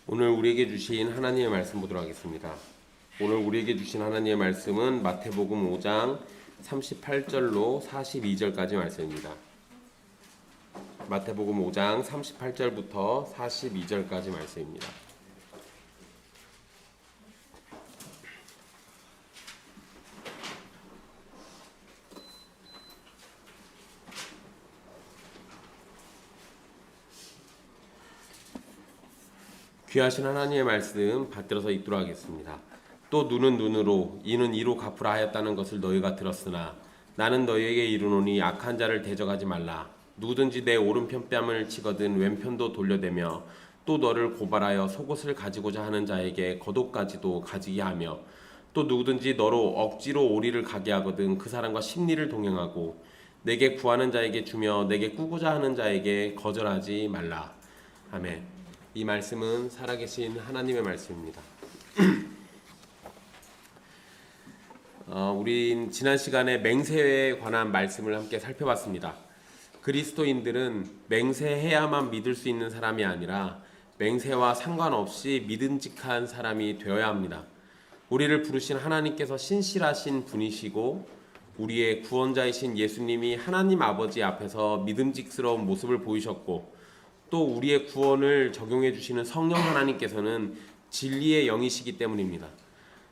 오늘 우리에게 주신 하나님의 말씀 보도록 하겠습니다. 오늘 우리에게 주신 하나님의 말씀은 마태복음 5장 38절로 42절까지 말씀입니다. 마태복음 5장 38절부터 42절까지 말씀입니다. 귀하신 하나님의 말씀 받들어서 읽도록 하겠습니다. 또 눈은 눈으로 이는 이로 갚으라 하였다는 것을 너희가 들었으나 나는 너희에게 이르노니 악한 자를 대적하지 말라. 누구든지 내 오른편 뺨을 치거든 왼편도 돌려대며 또 너를 고발하여 속옷을 가지고자 하는 자에게 겉옷까지도 가지게 하며 또 누구든지 너로 억지로 오리를 가게 하거든 그 사람과 십리를 동행하고 내게 구하는 자에게 주며 내게 꾸고자 하는 자에게 거절하지 말라. 아멘. 이 말씀은 살아계신 하나님의 말씀입니다. 우린 지난 시간에 맹세에 관한 말씀을 함께 살펴봤습니다. 그리스도인들은 맹세해야만 믿을 수 있는 사람이 아니라 맹세와 상관없이 믿음직한 사람이 되어야 합니다. 우리를 부르신 하나님께서 신실하신 분이시고 우리의 구원자이신 예수님이 하나님 아버지 앞에서 믿음직스러운 모습을 보이셨고 또 우리의 구원을 적용해 주시는 성령 하나님께서는 진리의 영이시기 때문입니다.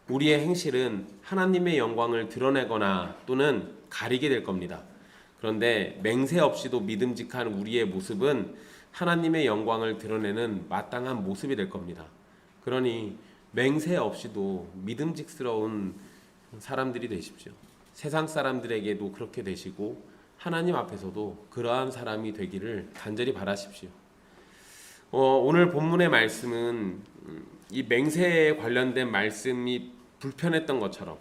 우리의 행실은 하나님의 영광을 드러내거나 또는 가리게 될 겁니다. 그런데 맹세 없이도 믿음직한 우리의 모습은 하나님의 영광을 드러내는 마땅한 모습이 될 겁니다. 그러니 맹세 없이도 믿음직스러운 사람들이 되십시오. 세상 사람들에게도 그렇게 되시고 하나님 앞에서도 그러한 사람이 되기를 간절히 바라십시오. 오늘 본문의 말씀은 이 맹세에 관련된 말씀이 불편했던 것처럼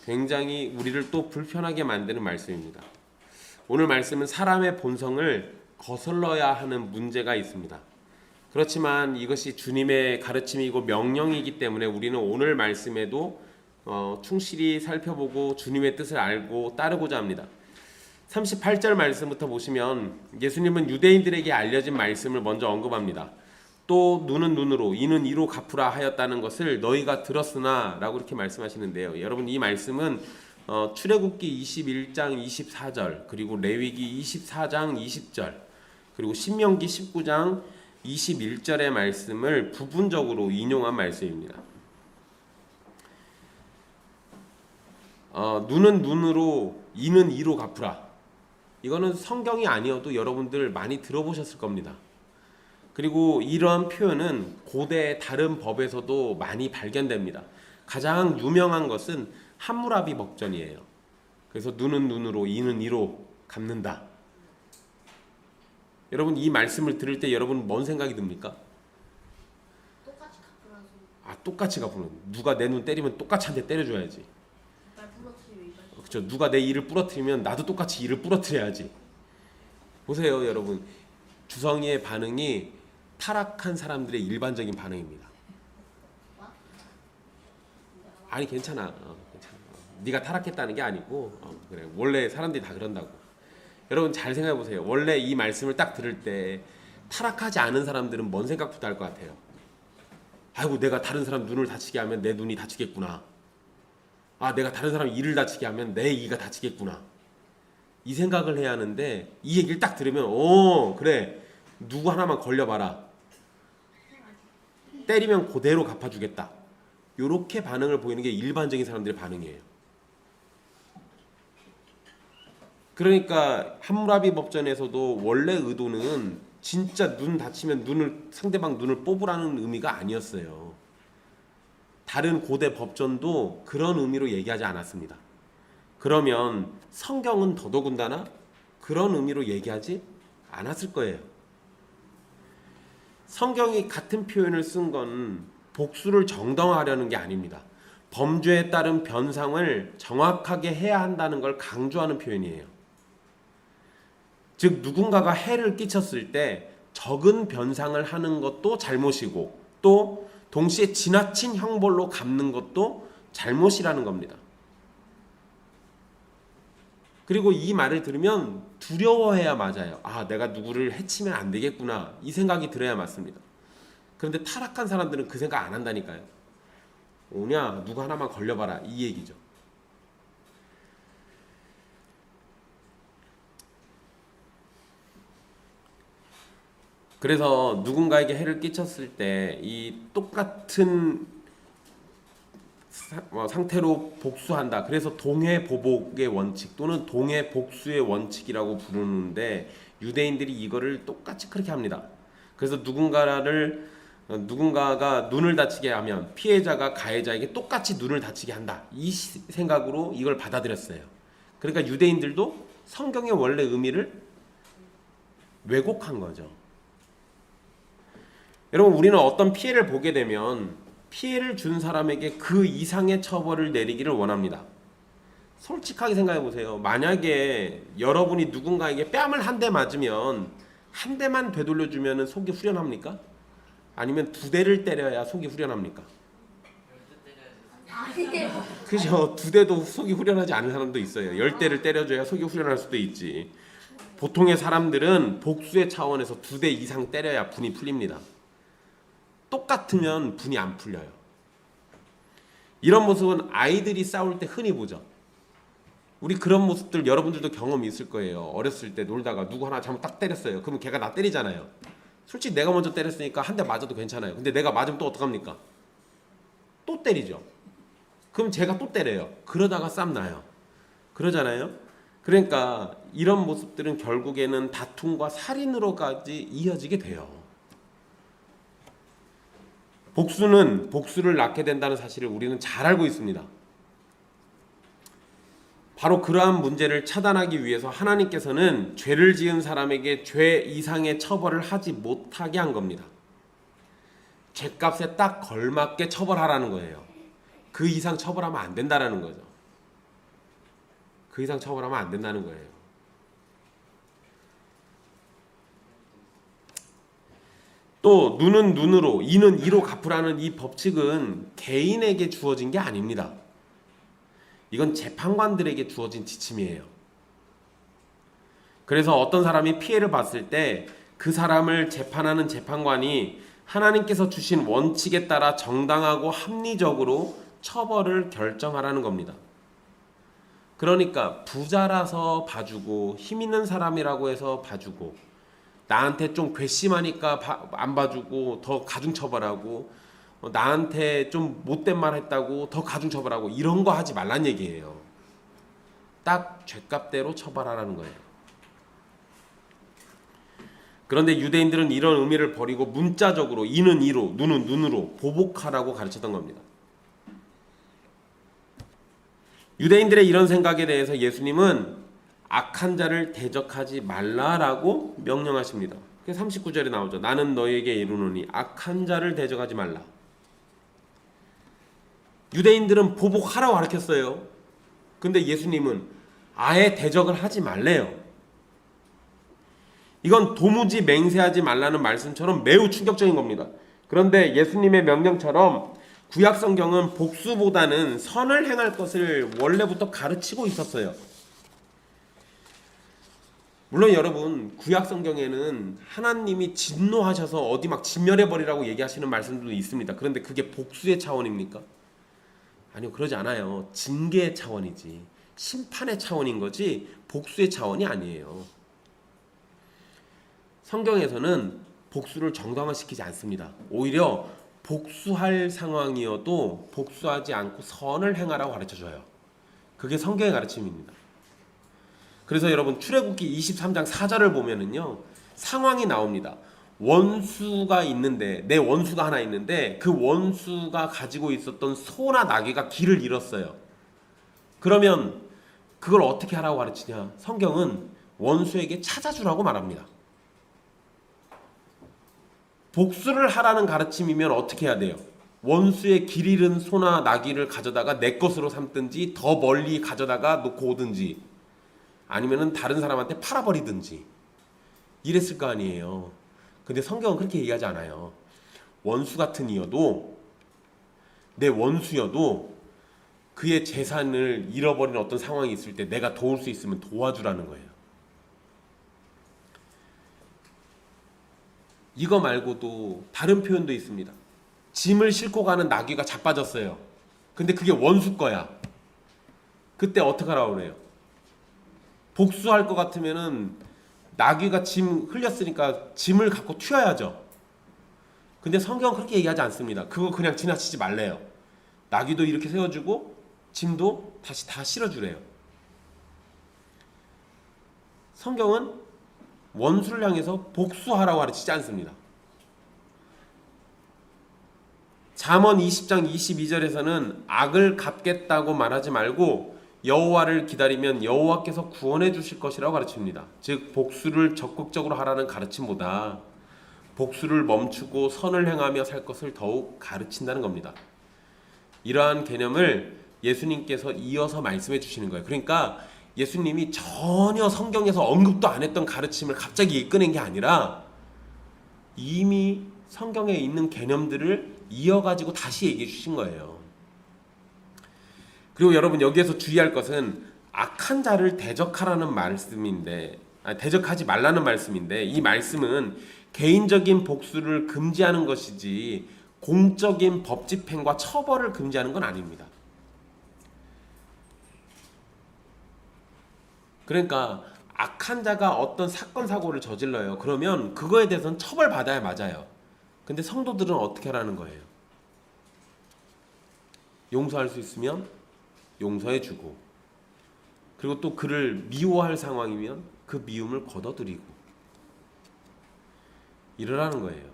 굉장히 우리를 또 불편하게 만드는 말씀입니다. 오늘 말씀은 사람의 본성을 거슬러야 하는 문제가 있습니다. 그렇지만 이것이 주님의 가르침이고 명령이기 때문에 우리는 오늘 말씀에도 충실히 살펴보고 주님의 뜻을 알고 따르고자 합니다. 38절 말씀부터 보시면 예수님은 유대인들에게 알려진 말씀을 먼저 언급합니다. 또 눈은 눈으로 이는 이로 갚으라 하였다는 것을 너희가 들었으나 라고 이렇게 말씀하시는데요. 여러분 이 말씀은 출애굽기 21장 24절 그리고 레위기 24장 20절 그리고 신명기 19장 21절의 말씀을 부분적으로 인용한 말씀입니다. 눈은 눈으로 이는 이로 갚으라. 이거는 성경이 아니어도 여러분들 많이 들어보셨을 겁니다. 그리고 이러한 표현은 고대 다른 법에서도 많이 발견됩니다. 가장 유명한 것은 함무라비 법전이에요. 그래서 눈은 눈으로 이는 이로 갚는다. 여러분 이 말씀을 들을 때 여러분 뭔 생각이 듭니까? 똑같이 갚으라서. 똑같이 갚는. 누가 내 눈 때리면 똑같이 한 대 때려줘야지. 그렇죠. 누가 내 이를 부러뜨리면 나도 똑같이 이를 부러뜨려야지. 보세요, 여러분. 주성이의 반응이 타락한 사람들의 일반적인 반응입니다. 아니 괜찮아. 괜찮아. 네가 타락했다는 게 아니고 그래. 원래 사람들이 다 그런다고. 여러분 잘 생각해 보세요. 원래 이 말씀을 딱 들을 때 타락하지 않은 사람들은 뭔 생각부터 할 것 같아요? 아이고 내가 다른 사람 눈을 다치게 하면 내 눈이 다치겠구나. 내가 다른 사람 이를 다치게 하면 내 이가 다치겠구나. 이 생각을 해야 하는데 이 얘기를 딱 들으면 그래 누구 하나만 걸려봐라. 때리면 그대로 갚아주겠다. 이렇게 반응을 보이는 게 일반적인 사람들의 반응이에요. 그러니까 함무라비 법전에서도 원래 의도는 진짜 눈 다치면 상대방 눈을 뽑으라는 의미가 아니었어요. 다른 고대 법전도 그런 의미로 얘기하지 않았습니다. 그러면 성경은 더더군다나 그런 의미로 얘기하지 않았을 거예요. 성경이 같은 표현을 쓴 건 복수를 정당화하려는 게 아닙니다. 범죄에 따른 변상을 정확하게 해야 한다는 걸 강조하는 표현이에요. 즉 누군가가 해를 끼쳤을 때 적은 변상을 하는 것도 잘못이고 또 동시에 지나친 형벌로 갚는 것도 잘못이라는 겁니다. 그리고 이 말을 들으면 두려워해야 맞아요. 내가 누구를 해치면 안 되겠구나. 이 생각이 들어야 맞습니다. 그런데 타락한 사람들은 그 생각 안 한다니까요. 오냐 누구 하나만 걸려봐라 이 얘기죠. 그래서 누군가에게 해를 끼쳤을 때 이 똑같은 상태로 복수한다. 그래서 동해보복의 원칙 또는 동해복수의 원칙이라고 부르는데 유대인들이 이거를 똑같이 그렇게 합니다. 그래서 누군가가 눈을 다치게 하면 피해자가 가해자에게 똑같이 눈을 다치게 한다. 이 생각으로 이걸 받아들였어요. 그러니까 유대인들도 성경의 원래 의미를 왜곡한 거죠. 여러분 우리는 어떤 피해를 보게 되면 피해를 준 사람에게 그 이상의 처벌을 내리기를 원합니다. 솔직하게 생각해 보세요. 만약에 여러분이 누군가에게 뺨을 한 대 맞으면 한 대만 되돌려주면 속이 후련합니까? 아니면 두 대를 때려야 속이 후련합니까? 아니에요. 그죠? 두 대도 속이 후련하지 않은 사람도 있어요. 10대를 때려줘야 속이 후련할 수도 있지. 보통의 사람들은 복수의 차원에서 두 대 이상 때려야 분이 풀립니다. 똑같으면 분이 안 풀려요. 이런 모습은 아이들이 싸울 때 흔히 보죠. 우리 그런 모습들 여러분들도 경험이 있을 거예요. 어렸을 때 놀다가 누구 하나 잘못 딱 때렸어요. 그러면 걔가 나 때리잖아요. 솔직히 내가 먼저 때렸으니까 한 대 맞아도 괜찮아요. 근데 내가 맞으면 또 어떡합니까? 또 때리죠. 그럼 제가 또 때려요. 그러다가 싸움 나요. 그러잖아요. 그러니까 이런 모습들은 결국에는 다툼과 살인으로까지 이어지게 돼요. 복수는 복수를 낳게 된다는 사실을 우리는 잘 알고 있습니다. 바로 그러한 문제를 차단하기 위해서 하나님께서는 죄를 지은 사람에게 죄 이상의 처벌을 하지 못하게 한 겁니다. 죄값에 딱 걸맞게 처벌하라는 거예요. 그 이상 처벌하면 안 된다라는 거죠. 그 이상 처벌하면 안 된다는 거예요. 또 눈은 눈으로 이는 이로 갚으라는 이 법칙은 개인에게 주어진 게 아닙니다. 이건 재판관들에게 주어진 지침이에요. 그래서 어떤 사람이 피해를 봤을 때 그 사람을 재판하는 재판관이 하나님께서 주신 원칙에 따라 정당하고 합리적으로 처벌을 결정하라는 겁니다. 그러니까 부자라서 봐주고 힘 있는 사람이라고 해서 봐주고 나한테 좀 괘씸하니까 안 봐주고 더 가중처벌하고 나한테 좀 못된 말 했다고 더 가중처벌하고 이런 거 하지 말란 얘기예요. 딱 죄값대로 처벌하라는 거예요. 그런데 유대인들은 이런 의미를 버리고 문자적으로 이는 이로 눈은 눈으로 보복하라고 가르쳤던 겁니다. 유대인들의 이런 생각에 대해서 예수님은 악한 자를 대적하지 말라라고 명령하십니다. 39절에 나오죠. 나는 너희에게 이르노니 악한 자를 대적하지 말라. 유대인들은 보복하라고 가르쳤어요. 근데 예수님은 아예 대적을 하지 말래요. 이건 도무지 맹세하지 말라는 말씀처럼 매우 충격적인 겁니다. 그런데 예수님의 명령처럼 구약 성경은 복수보다는 선을 행할 것을 원래부터 가르치고 있었어요. 물론 여러분 구약 성경에는 하나님이 진노하셔서 어디 막 진멸해버리라고 얘기하시는 말씀들도 있습니다. 그런데 그게 복수의 차원입니까? 아니요, 그러지 않아요. 징계의 차원이지 심판의 차원인 거지 복수의 차원이 아니에요. 성경에서는 복수를 정당화시키지 않습니다. 오히려 복수할 상황이어도 복수하지 않고 선을 행하라고 가르쳐줘요. 그게 성경의 가르침입니다. 그래서 여러분 출애굽기 23장 4절을 보면은요 상황이 나옵니다. 원수가 있는데 내 원수가 하나 있는데 그 원수가 가지고 있었던 소나 나귀가 길을 잃었어요. 그러면 그걸 어떻게 하라고 가르치냐? 성경은 원수에게 찾아주라고 말합니다. 복수를 하라는 가르침이면 어떻게 해야 돼요? 원수의 길 잃은 소나 나귀를 가져다가 내 것으로 삼든지 더 멀리 가져다가 놓고 오든지 아니면은 다른 사람한테 팔아버리든지 이랬을 거 아니에요. 근데 성경은 그렇게 얘기하지 않아요. 원수 같은 이여도 내 원수여도 그의 재산을 잃어버린 어떤 상황이 있을 때 내가 도울 수 있으면 도와주라는 거예요. 이거 말고도 다른 표현도 있습니다. 짐을 싣고 가는 나귀가 자빠졌어요. 근데 그게 원수 거야. 그때 어떻게 하라고 그래요? 복수할 것 같으면은 나귀가 짐 흘렸으니까 짐을 갖고 튀어야죠. 근데 성경은 그렇게 얘기하지 않습니다. 그거 그냥 지나치지 말래요. 나귀도 이렇게 세워주고 짐도 다시 다 실어주래요. 성경은 원수를 향해서 복수하라고 가르치지 않습니다. 잠언 20장 22절에서는 악을 갚겠다고 말하지 말고 여호와를 기다리면 여호와께서 구원해 주실 것이라고 가르칩니다. 즉 복수를 적극적으로 하라는 가르침보다 복수를 멈추고 선을 행하며 살 것을 더욱 가르친다는 겁니다. 이러한 개념을 예수님께서 이어서 말씀해 주시는 거예요. 그러니까 예수님이 전혀 성경에서 언급도 안 했던 가르침을 갑자기 이끌어낸 게 아니라 이미 성경에 있는 개념들을 이어가지고 다시 얘기해 주신 거예요. 그리고 여러분 여기에서 주의할 것은 악한 자를 대적하라는 말씀인데, 대적하지 말라는 말씀인데, 이 말씀은 개인적인 복수를 금지하는 것이지 공적인 법 집행과 처벌을 금지하는 건 아닙니다. 그러니까 악한 자가 어떤 사건 사고를 저질러요. 그러면 그거에 대해서는 처벌받아야 맞아요. 근데 성도들은 어떻게 하라는 거예요? 용서할 수 있으면 용서해주고, 그리고 또 그를 미워할 상황이면 그 미움을 걷어들이고 이러라는 거예요.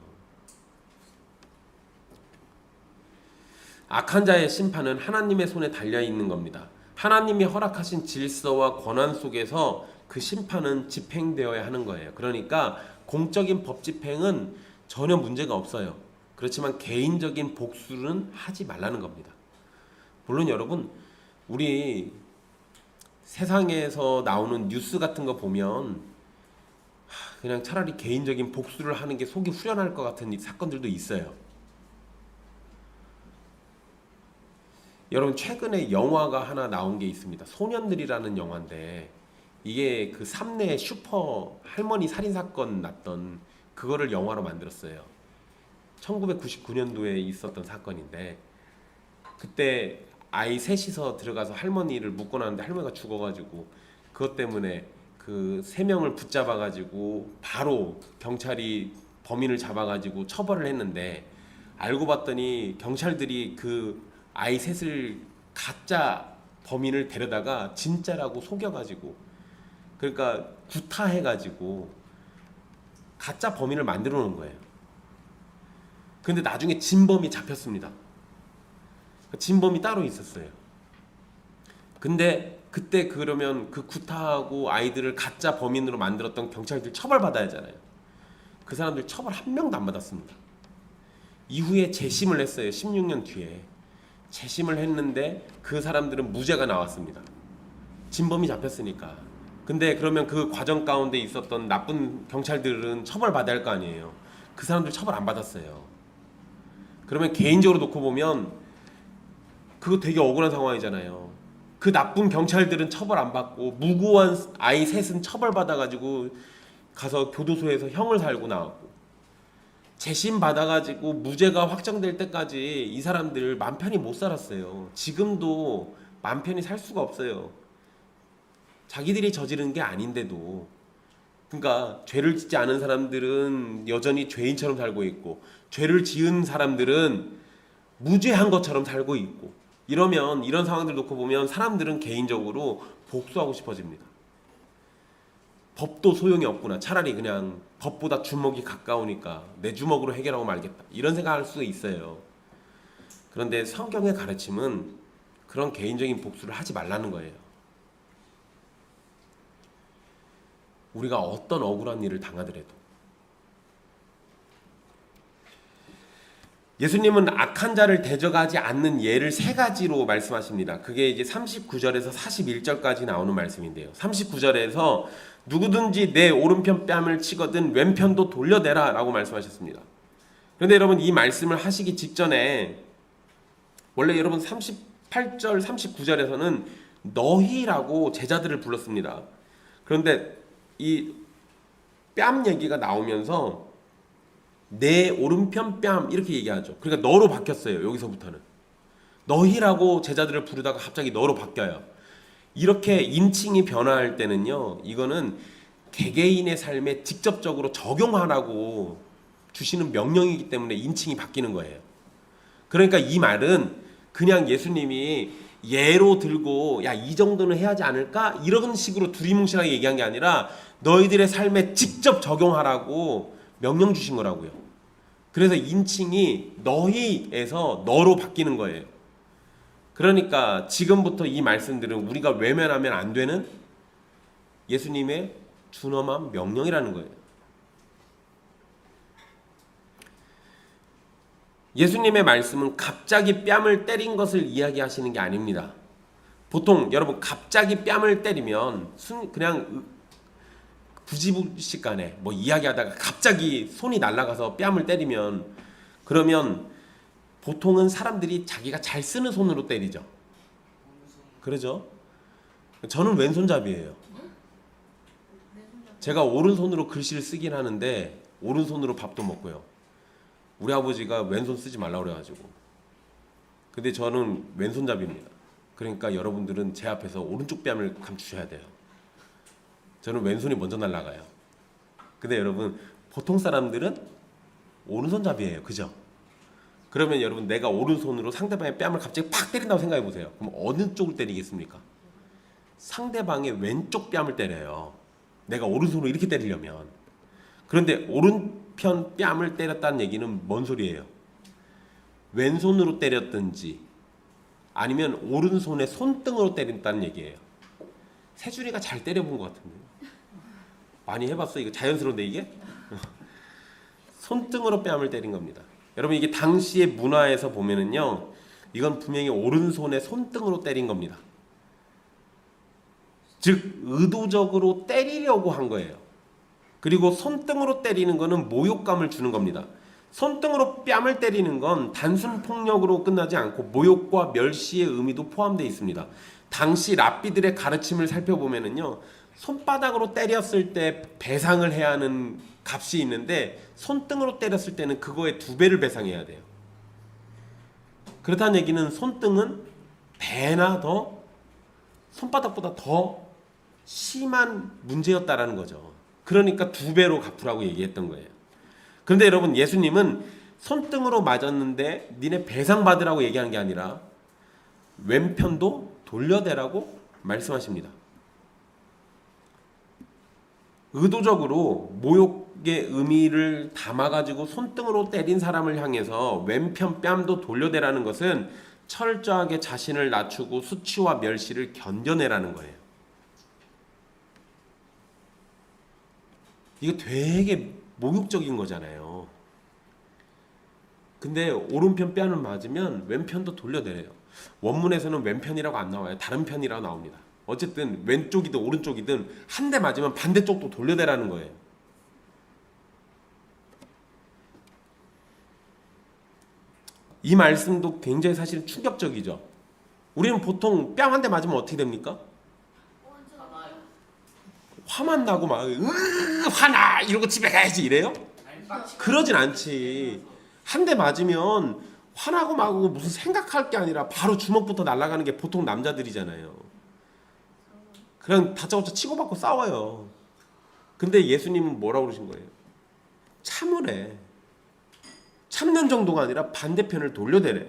악한 자의 심판은 하나님의 손에 달려 있는 겁니다. 하나님이 허락하신 질서와 권한 속에서 그 심판은 집행되어야 하는 거예요. 그러니까 공적인 법 집행은 전혀 문제가 없어요. 그렇지만 개인적인 복수는 하지 말라는 겁니다. 물론 여러분, 우리 세상에서 나오는 뉴스 같은 거 보면 그냥 차라리 개인적인 복수를 하는 게 속이 후련할 것 같은 사건들도 있어요. 여러분 최근에 영화가 하나 나온 게 있습니다. 소년들이라는 영화인데 이게 그 삼내 슈퍼 할머니 살인 사건 났던 그거를 영화로 만들었어요. 1999년도에 있었던 사건인데 그때 아이 셋이서 들어가서 할머니를 묶어놨는데 할머니가 죽어가지고 그것 때문에 그 3명을 붙잡아가지고 바로 경찰이 범인을 잡아가지고 처벌을 했는데 알고 봤더니 경찰들이 그 아이 셋을 가짜 범인을 데려다가 진짜라고 속여가지고, 그러니까 구타해가지고 가짜 범인을 만들어 놓은 거예요. 근데 나중에 진범이 잡혔습니다. 진범이 따로 있었어요. 근데 그때 그러면 그 구타하고 아이들을 가짜 범인으로 만들었던 경찰들 처벌받아야 하잖아요. 그 사람들 처벌 한 명도 안 받았습니다. 이후에 재심을 했어요. 16년 뒤에 재심을 했는데 그 사람들은 무죄가 나왔습니다. 진범이 잡혔으니까. 근데 그러면 그 과정 가운데 있었던 나쁜 경찰들은 처벌받아야 할 거 아니에요. 그 사람들 처벌 안 받았어요. 그러면 개인적으로 놓고 보면 그거 되게 억울한 상황이잖아요. 그 나쁜 경찰들은 처벌 안 받고 무고한 아이 셋은 처벌받아가지고 가서 교도소에서 형을 살고 나왔고, 재심 받아가지고 무죄가 확정될 때까지 이 사람들 맘 편히 못 살았어요. 지금도 맘 편히 살 수가 없어요. 자기들이 저지른 게 아닌데도. 그러니까 죄를 짓지 않은 사람들은 여전히 죄인처럼 살고 있고 죄를 지은 사람들은 무죄한 것처럼 살고 있고, 이러면 이런 상황들 놓고 보면 사람들은 개인적으로 복수하고 싶어집니다. 법도 소용이 없구나. 차라리 그냥 법보다 주먹이 가까우니까 내 주먹으로 해결하고 말겠다. 이런 생각할 수 있어요. 그런데 성경의 가르침은 그런 개인적인 복수를 하지 말라는 거예요. 우리가 어떤 억울한 일을 당하더라도. 예수님은 악한 자를 대적하지 않는 예를 3가지로 말씀하십니다. 그게 이제 39절에서 41절까지 나오는 말씀인데요. 39절에서 누구든지 내 오른편 뺨을 치거든 왼편도 돌려대라 라고 말씀하셨습니다. 그런데 여러분 이 말씀을 하시기 직전에 원래 여러분 38절 39절에서는 너희라고 제자들을 불렀습니다. 그런데 이 뺨 얘기가 나오면서 내 오른편 뺨 이렇게 얘기하죠. 그러니까 너로 바뀌었어요. 여기서부터는 너희라고 제자들을 부르다가 갑자기 너로 바뀌어요. 이렇게 인칭이 변화할 때는요, 이거는 개개인의 삶에 직접적으로 적용하라고 주시는 명령이기 때문에 인칭이 바뀌는 거예요. 그러니까 이 말은 그냥 예수님이 예로 들고 야, 이 정도는 해야지 않을까? 이런 식으로 두리뭉실하게 얘기한 게 아니라 너희들의 삶에 직접 적용하라고 명령 주신 거라고요. 그래서 인칭이 너희에서 너로 바뀌는 거예요. 그러니까 지금부터 이 말씀들은 우리가 외면하면 안 되는 예수님의 준엄한 명령이라는 거예요. 예수님의 말씀은 갑자기 뺨을 때린 것을 이야기하시는 게 아닙니다. 보통 여러분 갑자기 뺨을 때리면 그냥 부지불식간에 뭐 이야기하다가 갑자기 손이 날아가서 뺨을 때리면 그러면 보통은 사람들이 자기가 잘 쓰는 손으로 때리죠. 그러죠? 저는 왼손잡이에요. 제가 오른손으로 글씨를 쓰긴 하는데 오른손으로 밥도 먹고요. 우리 아버지가 왼손 쓰지 말라고 그래가지고. 근데 저는 왼손잡이입니다. 그러니까 여러분들은 제 앞에서 오른쪽 뺨을 감추셔야 돼요. 저는 왼손이 먼저 날아가요. 근데 여러분 보통 사람들은 오른손잡이에요. 그죠? 그러면 여러분 내가 오른손으로 상대방의 뺨을 갑자기 팍 때린다고 생각해 보세요. 그럼 어느 쪽을 때리겠습니까? 상대방의 왼쪽 뺨을 때려요. 내가 오른손으로 이렇게 때리려면. 그런데 오른편 뺨을 때렸다는 얘기는 뭔 소리예요? 왼손으로 때렸든지 아니면 오른손의 손등으로 때린다는 얘기예요. 세준이가 잘 때려본 것 같은데. 많이 해봤어? 이거 자연스러운데 이게? 손등으로 뺨을 때린 겁니다. 여러분 이게 당시의 문화에서 보면은요, 이건 분명히 오른손의 손등으로 때린 겁니다. 즉 의도적으로 때리려고 한 거예요. 그리고 손등으로 때리는 거는 모욕감을 주는 겁니다. 손등으로 뺨을 때리는 건 단순 폭력으로 끝나지 않고 모욕과 멸시의 의미도 포함되어 있습니다. 당시 랍비들의 가르침을 살펴보면은요, 손바닥으로 때렸을 때 배상을 해야 하는 값이 있는데 손등으로 때렸을 때는 그거의 2배를 배상해야 돼요. 그렇다는 얘기는 손등은 배나 더 손바닥보다 더 심한 문제였다라는 거죠. 그러니까 2배로 갚으라고 얘기했던 거예요. 그런데 여러분 예수님은 손등으로 맞았는데 니네 배상 받으라고 얘기하는 게 아니라 왼편도 돌려대라고 말씀하십니다. 의도적으로 모욕의 의미를 담아가지고 손등으로 때린 사람을 향해서 왼편 뺨도 돌려대라는 것은 철저하게 자신을 낮추고 수치와 멸시를 견뎌내라는 거예요. 이거 되게 모욕적인 거잖아요. 근데 오른편 뺨을 맞으면 왼편도 돌려내래요. 원문에서는 왼편이라고 안 나와요. 다른 편이라고 나옵니다. 어쨌든 왼쪽이든 오른쪽이든 한 대 맞으면 반대쪽도 돌려대라는 거예요. 이 말씀도 굉장히 사실 충격적이죠. 우리는 보통 뺨 한 대 맞으면 어떻게 됩니까? 화만 나고 막 화나 이러고 집에 가야지 이래요? 그러진 않지. 한 대 맞으면 화나고 마고 무슨 생각할 게 아니라 바로 주먹부터 날아가는 게 보통 남자들이잖아요. 그냥 다짜고짜 치고받고 싸워요. 근데 예수님은 뭐라고 그러신 거예요? 참으래. 참는 정도가 아니라 반대편을 돌려대래.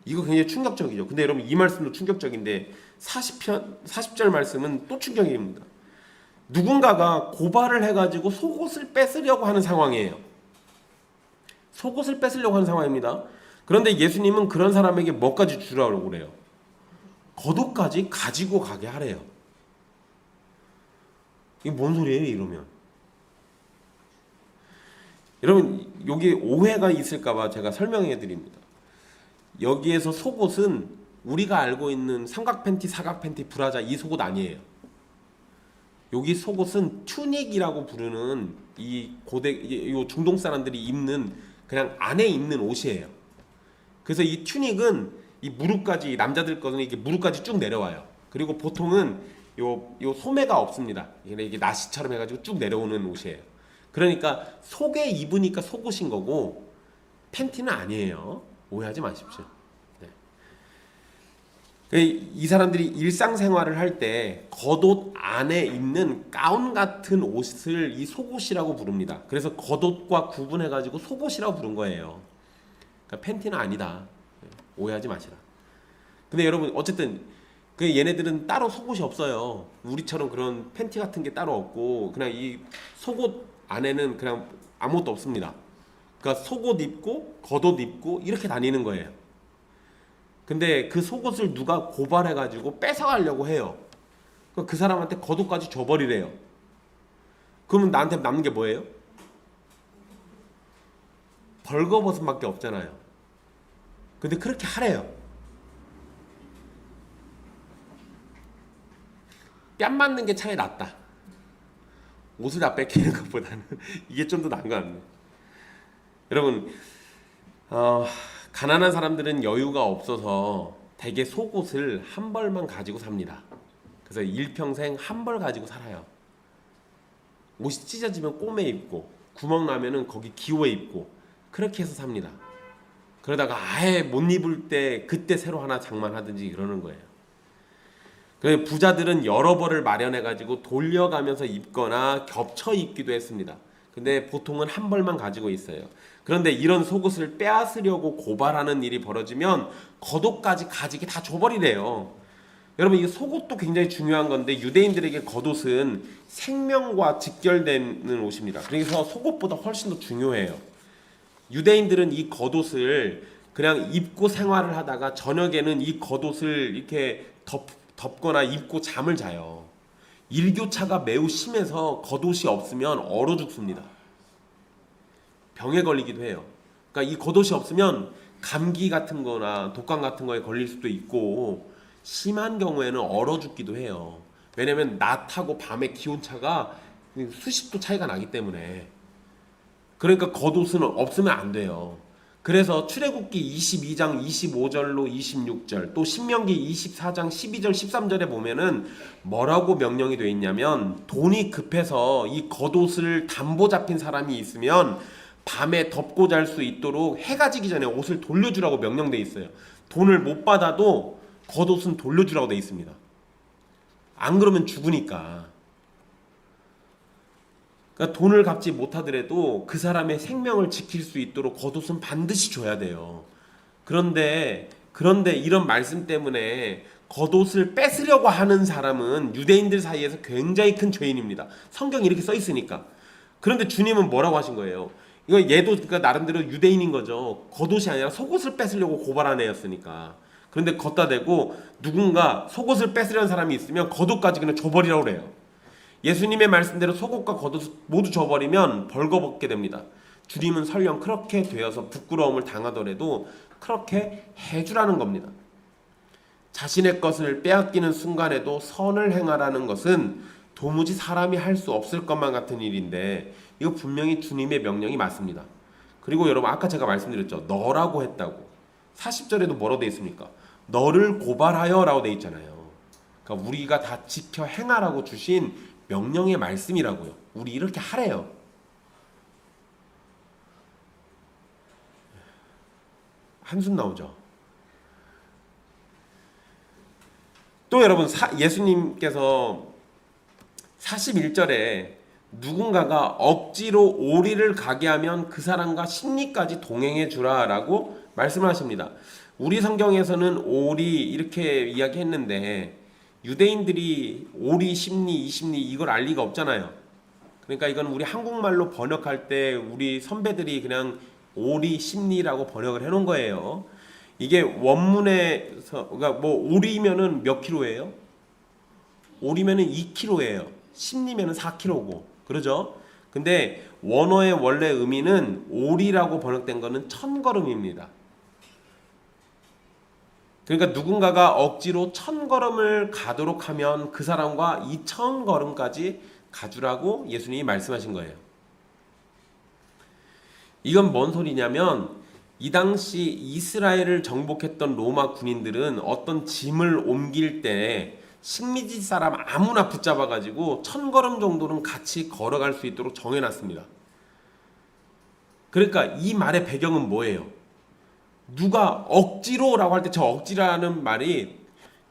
이거 굉장히 충격적이죠. 근데 여러분 이 말씀도 충격적인데 40절 말씀은 또 충격입니다. 누군가가 고발을 해가지고 속옷을 뺏으려고 하는 상황이에요. 속옷을 뺏으려고 하는 상황입니다. 그런데 예수님은 그런 사람에게 뭐까지 주라고 그래요? 겉옷까지 가지고 가게 하래요. 이게 뭔 소리예요 이러면? 여러분 여기 오해가 있을까봐 제가 설명해 드립니다. 여기에서 속옷은 우리가 알고 있는 삼각 팬티, 사각 팬티, 브라자 이 속옷 아니에요. 여기 속옷은 튜닉이라고 부르는 이 중동 사람들이 입는 그냥 안에 입는 옷이에요. 그래서 이 튜닉은 이 무릎까지 남자들 거는 이게 무릎까지 쭉 내려와요. 그리고 보통은 요 소매가 없습니다. 이게 나시처럼 해가지고 쭉 내려오는 옷이에요. 그러니까 속에 입으니까 속옷인 거고 팬티는 아니에요. 오해하지 마십시오. 이 사람들이 일상생활을 할 때 겉옷 안에 입는 가운 같은 옷을 이 속옷이라고 부릅니다. 그래서 겉옷과 구분해가지고 속옷이라고 부른 거예요. 그러니까 팬티는 아니다. 오해하지 마시라. 근데 여러분 어쨌든 얘네들은 따로 속옷이 없어요. 우리처럼 그런 팬티 같은 게 따로 없고 그냥 이 속옷 안에는 그냥 아무것도 없습니다. 그러니까 속옷 입고 겉옷 입고 이렇게 다니는 거예요. 근데 그 속옷을 누가 고발해가지고 뺏어가려고 해요. 그 사람한테 겉옷까지 줘버리래요. 그러면 나한테 남는 게 뭐예요? 벌거벗음밖에 없잖아요. 근데 그렇게 하래요. 뺨 맞는 게 차라리 낫다. 옷을 다 뺏기는 것보다는 이게 좀 더 나은 것 같네. 여러분 가난한 사람들은 여유가 없어서 대개 속옷을 한 벌만 가지고 삽니다. 그래서 일평생 한 벌 가지고 살아요. 옷이 찢어지면 꿰매 입고 구멍 나면은 거기 기호에 입고 그렇게 해서 삽니다. 그러다가 아예 못 입을 때 그때 새로 하나 장만하든지 그러는 거예요. 그래서 부자들은 여러 벌을 마련해 가지고 돌려가면서 입거나 겹쳐 입기도 했습니다. 근데 보통은 한 벌만 가지고 있어요. 그런데 이런 속옷을 빼앗으려고 고발하는 일이 벌어지면 겉옷까지 가지게 다 줘버리래요. 여러분 이 속옷도 굉장히 중요한 건데 유대인들에게 겉옷은 생명과 직결되는 옷입니다. 그래서 속옷보다 훨씬 더 중요해요. 유대인들은 이 겉옷을 그냥 입고 생활을 하다가 저녁에는 이 겉옷을 이렇게 덮거나 입고 잠을 자요. 일교차가 매우 심해서 겉옷이 없으면 얼어 죽습니다. 병에 걸리기도 해요. 그러니까 이 겉옷이 없으면 감기 같은 거나 독감 같은 거에 걸릴 수도 있고 심한 경우에는 얼어 죽기도 해요. 왜냐면 낮하고 밤의 기온차가 수십 도 차이가 나기 때문에. 그러니까 겉옷은 없으면 안 돼요. 그래서 출애굽기 22장 25절로 26절 또 신명기 24장 12절 13절에 보면은 뭐라고 명령이 되어 있냐면 돈이 급해서 이 겉옷을 담보 잡힌 사람이 있으면 밤에 덮고 잘 수 있도록 해가 지기 전에 옷을 돌려주라고 명령돼 있어요. 돈을 못 받아도 겉옷은 돌려주라고 돼 있습니다. 안 그러면 죽으니까. 그러니까 돈을 갚지 못하더라도 그 사람의 생명을 지킬 수 있도록 겉옷은 반드시 줘야 돼요. 그런데 이런 말씀 때문에 겉옷을 뺏으려고 하는 사람은 유대인들 사이에서 굉장히 큰 죄인입니다. 성경이 이렇게 써 있으니까. 그런데 주님은 뭐라고 하신 거예요? 이거 얘도 그러니까 나름대로 유대인인 거죠. 겉옷이 아니라 속옷을 뺏으려고 고발한 애였으니까. 그런데 걷다 대고 누군가 속옷을 뺏으려는 사람이 있으면 겉옷까지 그냥 줘버리라고 그래요. 예수님의 말씀대로 속옷과 겉옷을 모두 줘버리면 벌거벗게 됩니다. 주님은 설령 그렇게 되어서 부끄러움을 당하더라도 그렇게 해주라는 겁니다. 자신의 것을 빼앗기는 순간에도 선을 행하라는 것은 도무지 사람이 할 수 없을 것만 같은 일인데 이거 분명히 주님의 명령이 맞습니다. 그리고 여러분 아까 제가 말씀드렸죠. 너라고 했다고. 40절에도 뭐라고 되어 있습니까? 너를 고발하여 라고 되어 있잖아요. 그러니까 우리가 다 지켜 행하라고 주신 명령의 말씀이라고요. 우리 이렇게 하래요. 한숨 나오죠. 또 여러분 예수님께서 41절에 누군가가 억지로 오리를 가게 하면 그 사람과 심리까지 동행해 주라 라고 말씀을 하십니다. 우리 성경에서는 오리 이렇게 이야기했는데 유대인들이 오리, 심리, 이심리 이걸 알 리가 없잖아요. 그러니까 이건 우리 한국말로 번역할 때 우리 선배들이 그냥 오리, 심리라고 번역을 해놓은 거예요. 이게 원문에서 그러니까 뭐 오리면은 몇 킬로예요? 오리면은 2킬로예요. 심리면은 4킬로고 그러죠? 근데 원어의 원래 의미는 오리라고 번역된 거는 1000걸음입니다. 그러니까 누군가가 억지로 1000걸음을 가도록 하면 그 사람과 2000걸음까지 가주라고 예수님이 말씀하신 거예요. 이건 뭔 소리냐면 이 당시 이스라엘을 정복했던 로마 군인들은 어떤 짐을 옮길 때 식민지 사람 아무나 붙잡아가지고 1000걸음 정도는 같이 걸어갈 수 있도록 정해놨습니다. 그러니까 이 말의 배경은 뭐예요? 누가 억지로라고 할 때 저 억지라는 말이